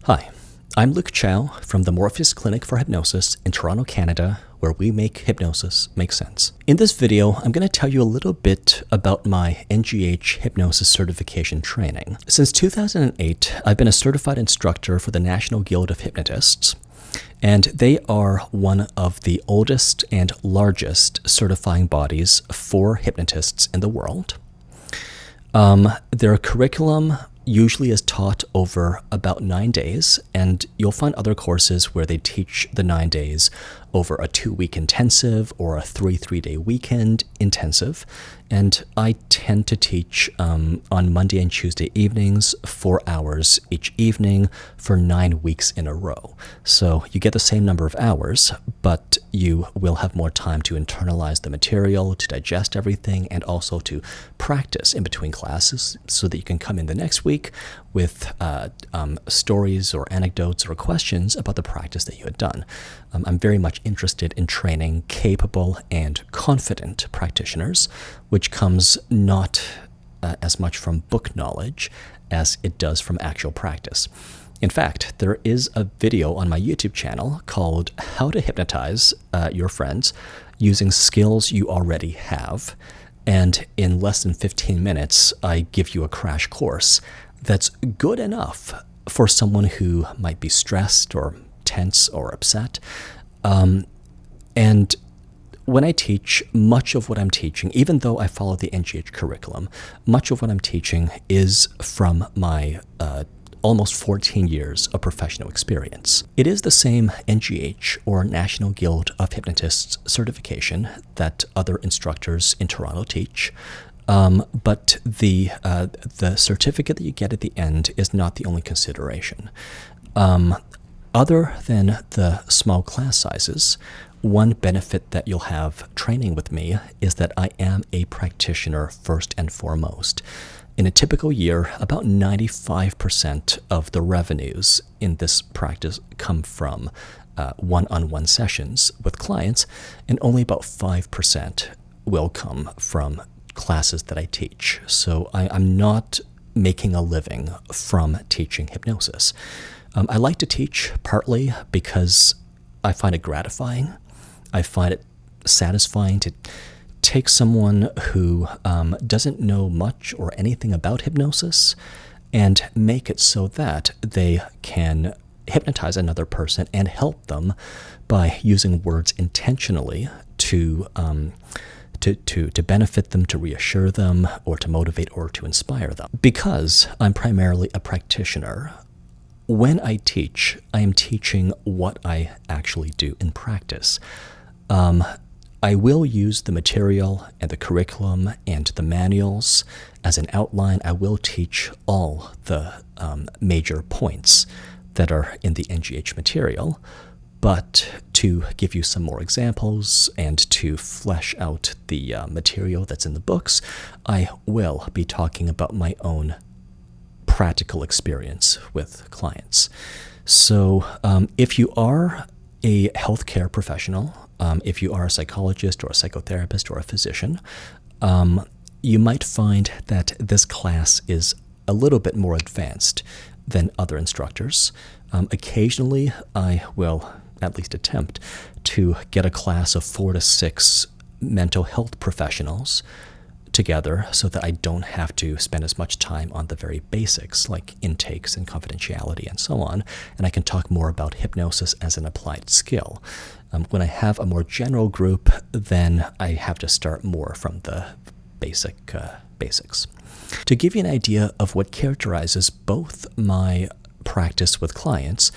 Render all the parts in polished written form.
Hi, I'm Luke Chow from the Morpheus Clinic for Hypnosis in Toronto, Canada, where we make hypnosis make sense. In this video, I'm going to tell you a little bit about my NGH hypnosis certification training. Since 2008, I've been a certified instructor for the National Guild of Hypnotists, and they are one of the oldest and largest certifying bodies for hypnotists in the world. Their curriculum usually is taught over about 9 days, and you'll find other courses where they teach the 9 days over a 2-week intensive or a 3-day weekend intensive. And I tend to teach on Monday and Tuesday evenings, 4 hours each evening for 9 weeks in a row. So you get the same number of hours, but you will have more time to internalize the material, to digest everything, and also to practice in between classes so that you can come in the next week with stories or anecdotes or questions about the practice that you had done. I'm very much interested in training capable and confident practitioners, which comes not as much from book knowledge as it does from actual practice. In fact, there is a video on my YouTube channel called How to Hypnotize Your Friends Using Skills You Already Have. And in less than 15 minutes, I give you a crash course that's good enough for someone who might be stressed or tense or upset. And when I teach, much of what I'm teaching, even though I follow the NGH curriculum, much of what I'm teaching is from my almost 14 years of professional experience. It is the same NGH, or National Guild of Hypnotists certification, that other instructors in Toronto teach. But the certificate that you get at the end is not the only consideration. Other than the small class sizes, one benefit that you'll have training with me is that I am a practitioner first and foremost. In a typical year, about 95% of the revenues in this practice come from one-on-one sessions with clients, and only about 5% will come from classes that I teach. So I'm not making a living from teaching hypnosis. I like to teach partly because I find it gratifying. I find it satisfying to take someone who doesn't know much or anything about hypnosis and make it so that they can hypnotize another person and help them by using words intentionally to benefit them, to reassure them, or to motivate or to inspire them. Because I'm primarily a practitioner, when I teach, I am teaching what I actually do in practice. I will use the material and the curriculum and the manuals as an outline. I will teach all the major points that are in the NGH material, but to give you some more examples and to flesh out the material that's in the books, I will be talking about my own practical experience with clients. So if you are a healthcare professional, if you are a psychologist or a psychotherapist or a physician, you might find that this class is a little bit more advanced than other instructors. Occasionally, I will at least attempt to get a class of 4 to 6 mental health professionals together so that I don't have to spend as much time on the very basics like intakes and confidentiality and so on, and I can talk more about hypnosis as an applied skill. When I have a more general group, then I have to start more from the basics. To give you an idea of what characterizes both my practice with clients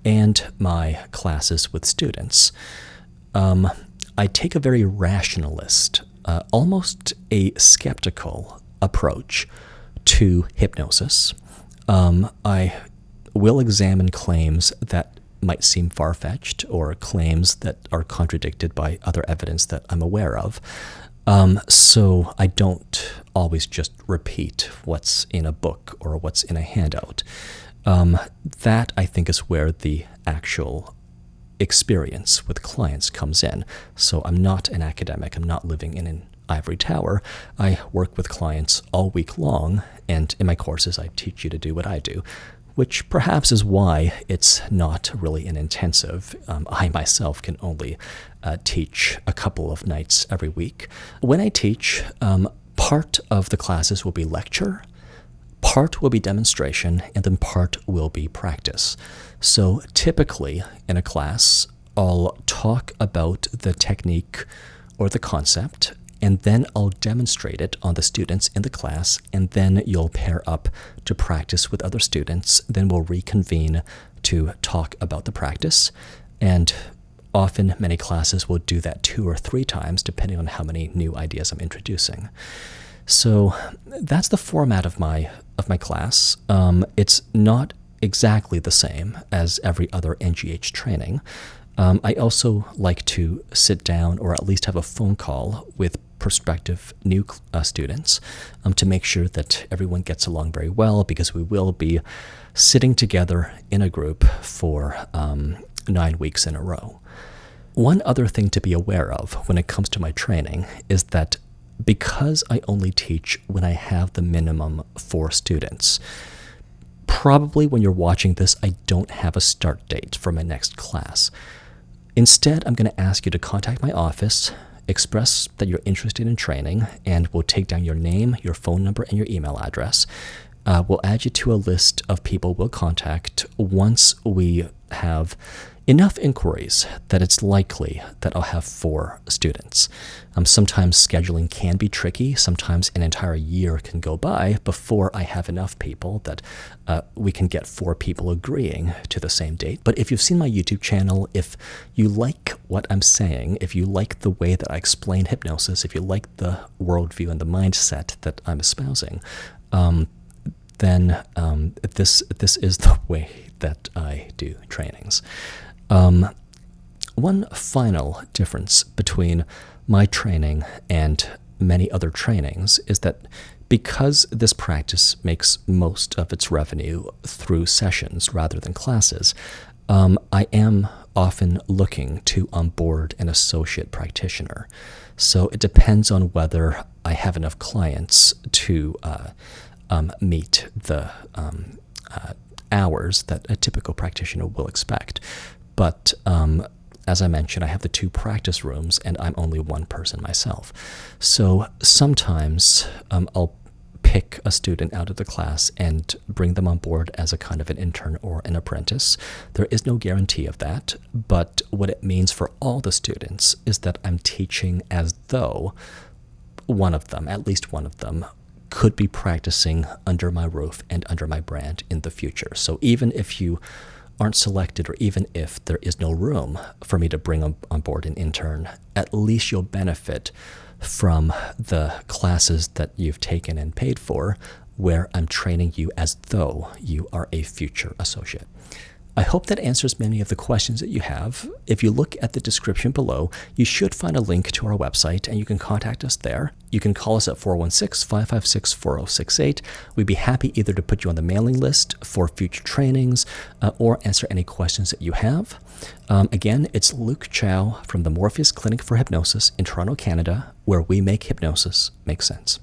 and my classes with students, I take a very rationalist, almost a skeptical approach to hypnosis. I will examine claims that might seem far-fetched or claims that are contradicted by other evidence that I'm aware of. So I don't always just repeat what's in a book or what's in a handout. That, I think, is where the actual experience with clients comes in. So I'm not an academic. I'm not living in an ivory tower. I work with clients all week long, and in my courses I teach you to do what I do, which perhaps is why it's not really an intensive. I myself can only teach a couple of nights every week. When I teach, part of the classes will be lecture, part will be demonstration, and then part will be practice. So typically in a class, I'll talk about the technique or the concept, and then I'll demonstrate it on the students in the class, and then you'll pair up to practice with other students. Then we'll reconvene to talk about the practice, and often many classes will do that 2 or 3 times, depending on how many new ideas I'm introducing. So that's the format of my class. It's not exactly the same as every other NGH training. I also like to sit down or at least have a phone call with prospective new students to make sure that everyone gets along very well, because we will be sitting together in a group for 9 weeks in a row. One other thing to be aware of when it comes to my training is that because I only teach when I have the minimum 4 students, probably when you're watching this, I don't have a start date for my next class. Instead, I'm going to ask you to contact my office, express that you're interested in training, and we'll take down your name, your phone number, and your email address. We'll add you to a list of people we'll contact once we have enough inquiries that it's likely that I'll have 4 students. Sometimes scheduling can be tricky. Sometimes an entire year can go by before I have enough people that we can get 4 people agreeing to the same date. But if you've seen my YouTube channel, if you like what I'm saying, if you like the way that I explain hypnosis, if you like the worldview and the mindset that I'm espousing, then this is the way that I do trainings. One final difference between my training and many other trainings is that because this practice makes most of its revenue through sessions rather than classes, I am often looking to onboard an associate practitioner. So it depends on whether I have enough clients to meet the hours that a typical practitioner will expect. But as I mentioned, I have the 2 practice rooms, and I'm only one person myself. So sometimes I'll pick a student out of the class and bring them on board as a kind of an intern or an apprentice. There is no guarantee of that, but what it means for all the students is that I'm teaching as though one of them, at least one of them, could be practicing under my roof and under my brand in the future. So even if you aren't selected, or even if there is no room for me to bring on board an intern, at least you'll benefit from the classes that you've taken and paid for, where I'm training you as though you are a future associate. I hope that answers many of the questions that you have. If you look at the description below, you should find a link to our website, and you can contact us there. You can call us at 416-556-4068. We'd be happy either to put you on the mailing list for future trainings or answer any questions that you have. Again, it's Luke Chow from the Morpheus Clinic for Hypnosis in Toronto, Canada, where we make hypnosis make sense.